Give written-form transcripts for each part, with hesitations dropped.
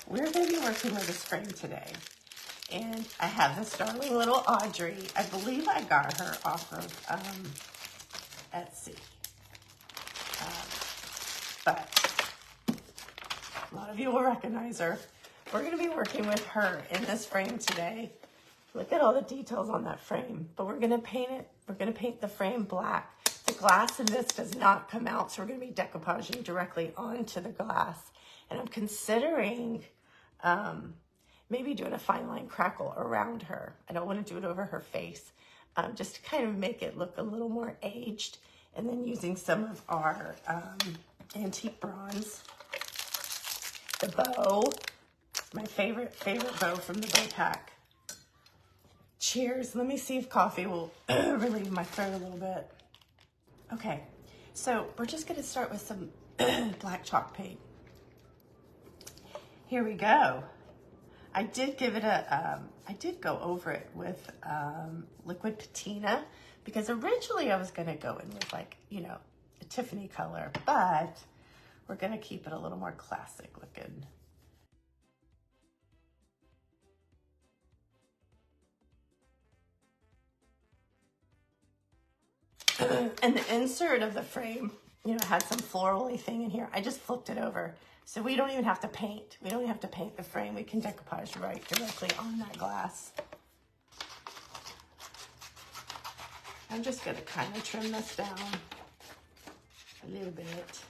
we're going to be working with this frame today. And I have this darling little Audrey. I believe I got her off of Etsy. But a lot of you will recognize her. We're going to be working with her in this frame today. Look at all the details on that frame. But we're going to paint it. We're going to paint the frame black. The glass in this does not come out, so we're going to be decoupaging directly onto the glass. And I'm considering maybe doing a fine line crackle around her. I don't want to do it over her face, just to kind of make it look a little more aged. And then using some of our antique bronze. The bow, my favorite bow from the bow pack. Cheers. Let me see if coffee will relieve my throat a little bit. Okay, so we're just going to start with some black chalk paint. Here we go. I did give it a, I did go over it with liquid patina, because originally I was going to go in with, like, you know, a Tiffany color, but we're going to keep it a little more classic looking. And the insert of the frame, you know, had some florally thing in here. I just flipped it over. So we don't even have to paint. We don't even have to paint the frame. We can decoupage right directly on that glass. I'm just going to kind of trim this down a little bit.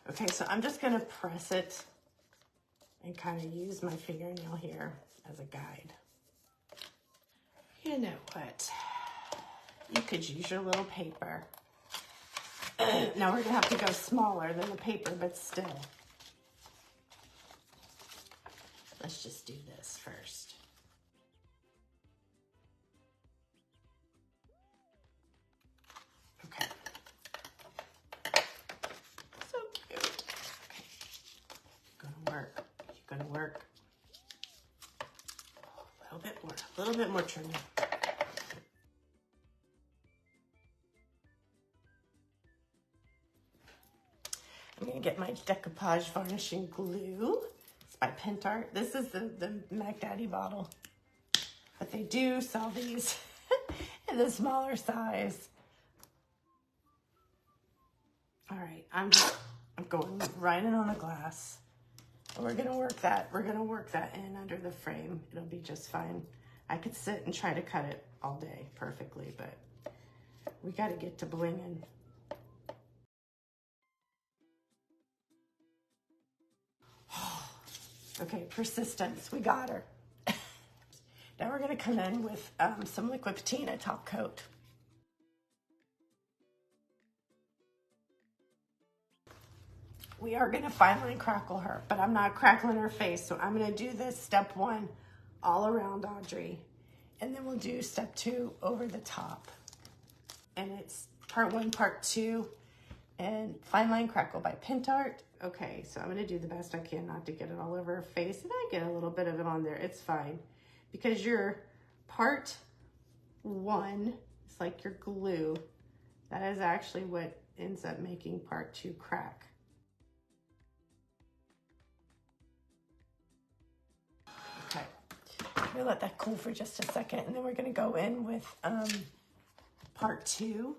Okay, so I'm just going to press it and kind of use my fingernail here as a guide. You know what? You could use your little paper. Now we're going to have to go smaller than the paper, but still. Let's just do this first. Okay. So cute. Okay. Gonna work. You're gonna work. A little bit more trimming. I'm gonna get my decoupage varnishing glue. It's by Pentart. This is the Mac Daddy bottle, but they do sell these in the smaller size. All right, I'm going right in on the glass. And we're gonna work that in under the frame. It'll be just fine. I could sit and try to cut it all day perfectly, but we gotta get to blinging. Okay, persistence, we got her. Now we're gonna come in with some liquid patina top coat. We are gonna fine line crackle her, but I'm not crackling her face, so I'm gonna do this step 1 all around Audrey, and then we'll do step 2 over the top. And it's part 1, part 2, and fine line crackle by Pentart. Okay, so I'm gonna do the best I can not to get it all over her face, and I get a little bit of it on there. It's fine, because your part 1 is like your glue. That is actually what ends up making part 2 crack. Okay, I'm gonna let that cool for just a second, and then we're gonna go in with part 2.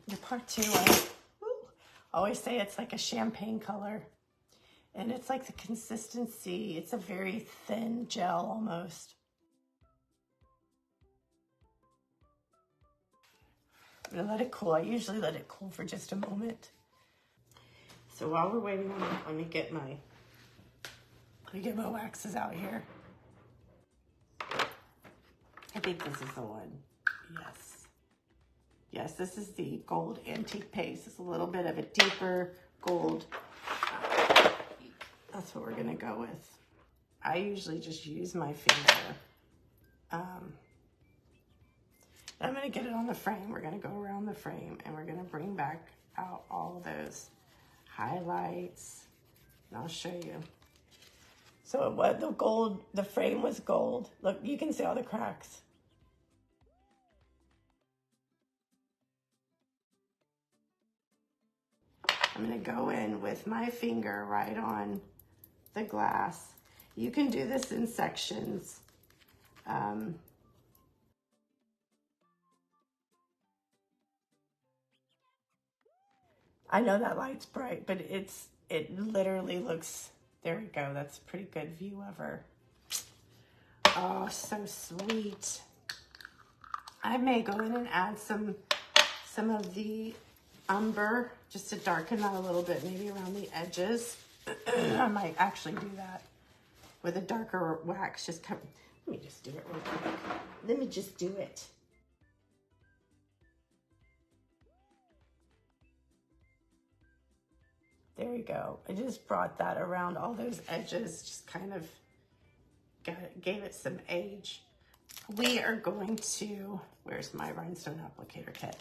Your part 2, I always say it's like a champagne color, and it's like the consistency, it's a very thin gel almost. I'm gonna let it cool. I usually let it cool for just a moment. So while we're waiting on that, let me get my waxes out here. I think this is the one. Yes. Yes, this is the gold antique paste. It's a little bit of a deeper gold. That's what we're gonna go with. I usually just use my finger. I'm gonna get it on the frame. We're gonna go around the frame, and we're gonna bring back out all those highlights, and I'll show you. So what the frame was gold. Look, you can see all the cracks. I'm gonna go in with my finger right on the glass. You can do this in sections. I know that light's bright, but it literally looks, there we go. That's a pretty good view of her. Oh, so sweet. I may go in and add some of the umber just to darken that a little bit, maybe around the edges. I might actually do that with a darker wax. Let me just do it real quick. Let me just do it. There we go. I just brought that around all those edges, just kind of gave it some age. We are going to, where's my rhinestone applicator kit?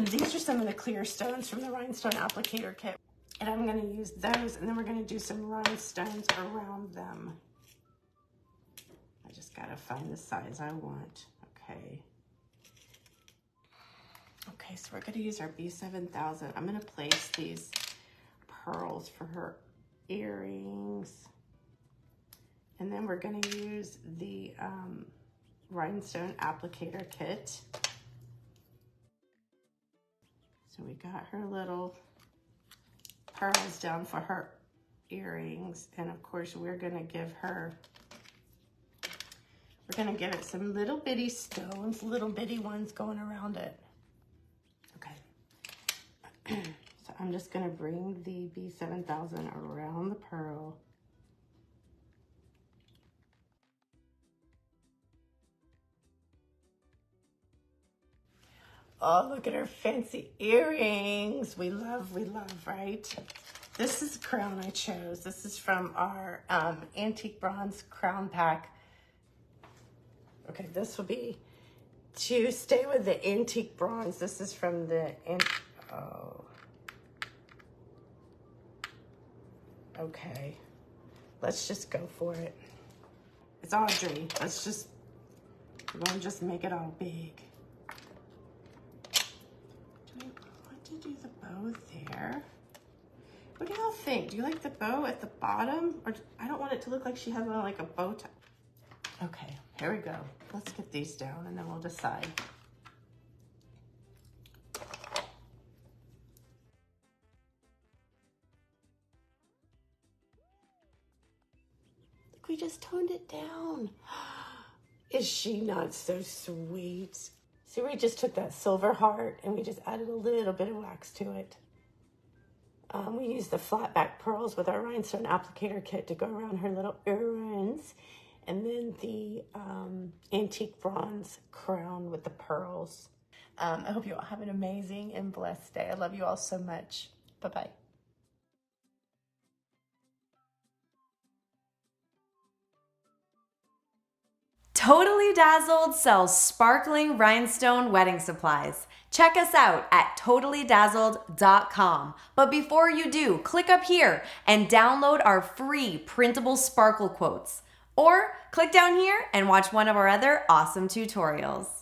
These are some of the clear stones from the rhinestone applicator kit. And I'm gonna use those, and then we're gonna do some rhinestones around them. I just gotta find the size I want, okay. Okay, so we're gonna use our B7000. I'm gonna place these pearls for her earrings. And then we're gonna use the rhinestone applicator kit. So we got her little pearls down for her earrings. And of course we're gonna give it some little bitty stones, little bitty ones going around it. Okay. So I'm just gonna bring the B7000 around the pearl. Oh, look at her fancy earrings. We love, right? This is the crown I chose. This is from our antique bronze crown pack. Okay, this will be to stay with the antique bronze. This is from the, oh. Okay, let's just go for it. It's Audrey. We're gonna just make it all big. Do the bow there. What do y'all think? Do you like the bow at the bottom? Or I don't want it to look like she has on like a bow tie. Okay, here we go. Let's get these down and then we'll decide. Look, we just toned it down. Is she not so sweet? See, we just took that silver heart and we just added a little bit of wax to it. We used the flat back pearls with our rhinestone applicator kit to go around her little earrings. And then the antique bronze crown with the pearls. I hope you all have an amazing and blessed day. I love you all so much. Bye-bye. Totally Dazzled sells sparkling rhinestone wedding supplies. Check us out at totallydazzled.com. But before you do, click up here and download our free printable sparkle quotes. Or click down here and watch one of our other awesome tutorials.